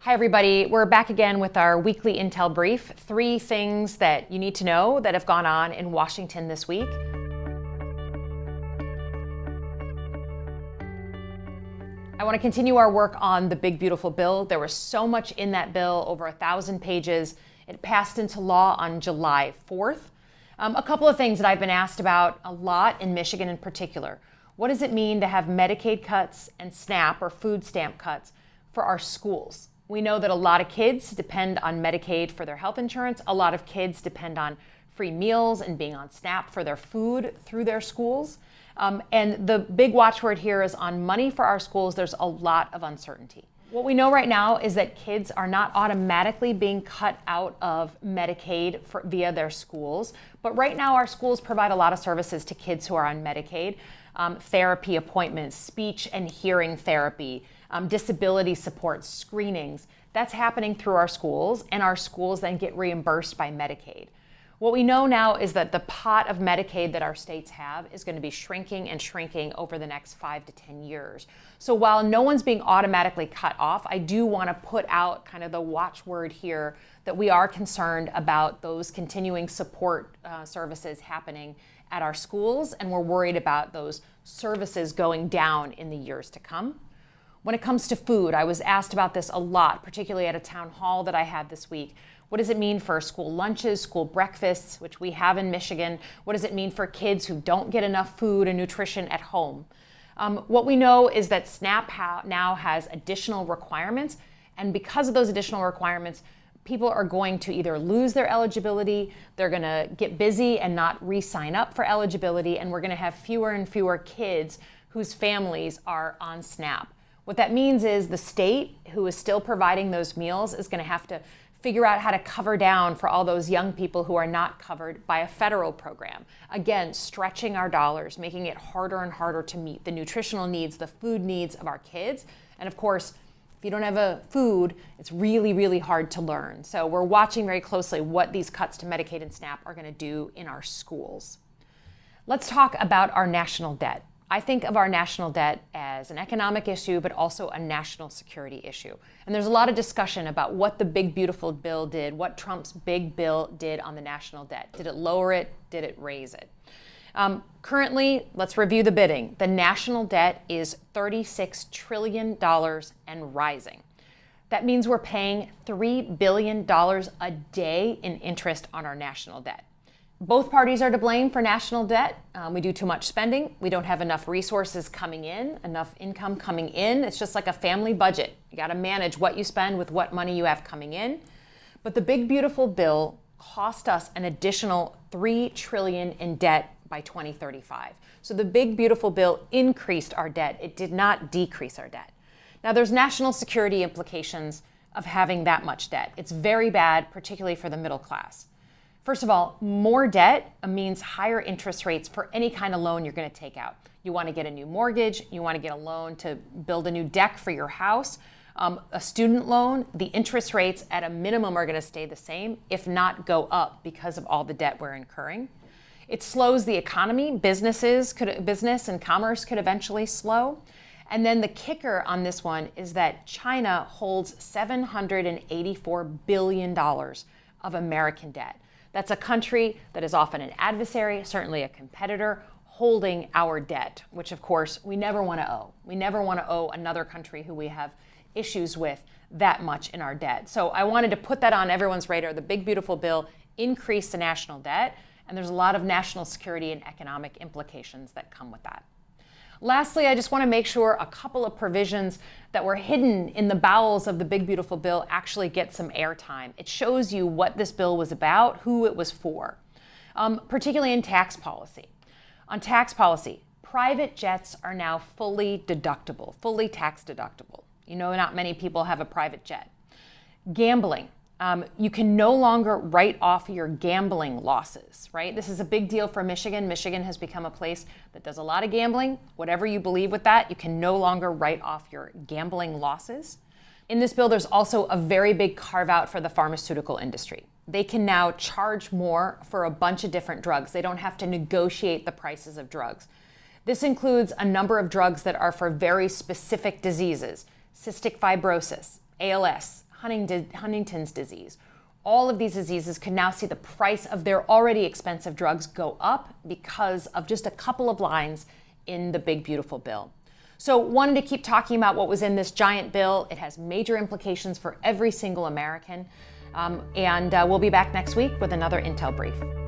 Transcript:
Hi everybody, we're back again with our weekly Intel Brief. 3 things that you need to know that have gone on in Washington this week. I want to continue our work on the Big Beautiful Bill. There was so much in that bill, over 1,000 pages. It passed into law on July 4th. A couple of things that I've been asked about a lot in Michigan in particular. What does it mean to have Medicaid cuts and SNAP or food stamp cuts for our schools? We know that a lot of kids depend on Medicaid for their health insurance. A lot of kids depend on free meals and being on SNAP for their food through their schools. And the big watchword here is on money for our schools. There's a lot of uncertainty. What we know right now is that kids are not automatically being cut out of Medicaid via their schools. But right now our schools provide a lot of services to kids who are on Medicaid. Therapy appointments, speech and hearing therapy, disability support, screenings. That's happening through our schools, and our schools then get reimbursed by Medicaid. What we know now is that the pot of Medicaid that our states have is going to be shrinking and shrinking over the next 5 to 10 years. So while no one's being automatically cut off, I do want to put out kind of the watchword here that we are concerned about those continuing support services happening at our schools, and we're worried about those services going down in the years to come. When it comes to food, I was asked about this a lot, particularly at a town hall that I had this week. What does it mean for school lunches, school breakfasts, which we have in Michigan? What does it mean for kids who don't get enough food and nutrition at home? What we know is that SNAP now has additional requirements, and because of those additional requirements, people are going to either lose their eligibility, they're going to get busy and not re-sign up for eligibility, and we're going to have fewer and fewer kids whose families are on SNAP. What that means is the state, who is still providing those meals, is going to have to figure out how to cover down for all those young people who are not covered by a federal program. Again, stretching our dollars, making it harder and harder to meet the nutritional needs, the food needs of our kids. And of course, if you don't have a food, it's really, really hard to learn. So we're watching very closely what these cuts to Medicaid and SNAP are going to do in our schools. Let's talk about our national debt. I think of our national debt as an economic issue, but also a national security issue. And there's a lot of discussion about what the Big Beautiful Bill did, what Trump's big bill did on the national debt. Did it lower it? Did it raise it? Currently, let's review the bidding. The national debt is $36 trillion and rising. That means we're paying $3 billion a day in interest on our national debt. Both parties are to blame for national debt. We do too much spending. We don't have enough resources coming in, enough income coming in. It's just like a family budget. You got to manage what you spend with what money you have coming in. But the Big Beautiful Bill cost us an additional $3 trillion in debt by 2035. So the Big Beautiful Bill increased our debt. It did not decrease our debt. Now there's national security implications of having that much debt. It's very bad, particularly for the middle class. First of all, more debt means higher interest rates for any kind of loan you're going to take out. You want to get a new mortgage, you want to get a loan to build a new deck for your house, a student loan, the interest rates at a minimum are going to stay the same, if not go up because of all the debt we're incurring. It slows the economy. Business and commerce could eventually slow. And then the kicker on this one is that China holds $784 billion of American debt. That's a country that is often an adversary, certainly a competitor, holding our debt, which of course we never want to owe. We never want to owe another country who we have issues with that much in our debt. So I wanted to put that on everyone's radar. The Big Beautiful Bill increased the national debt, and there's a lot of national security and economic implications that come with that. Lastly, I just want to make sure a couple of provisions that were hidden in the bowels of the Big Beautiful Bill actually get some airtime. It shows you what this bill was about, who it was for, particularly in tax policy. On tax policy, private jets are now fully deductible, fully tax deductible. You know, not many people have a private jet. Gambling. You can no longer write off your gambling losses, right? This is a big deal for Michigan. Michigan has become a place that does a lot of gambling. Whatever you believe with that, you can no longer write off your gambling losses. In this bill, there's also a very big carve out for the pharmaceutical industry. They can now charge more for a bunch of different drugs. They don't have to negotiate the prices of drugs. This includes a number of drugs that are for very specific diseases: cystic fibrosis, ALS, Huntington's disease. All of these diseases can now see the price of their already expensive drugs go up because of just a couple of lines in the big, beautiful bill. So wanted to keep talking about what was in this giant bill. It has major implications for every single American. And we'll be back next week with another Intel Brief.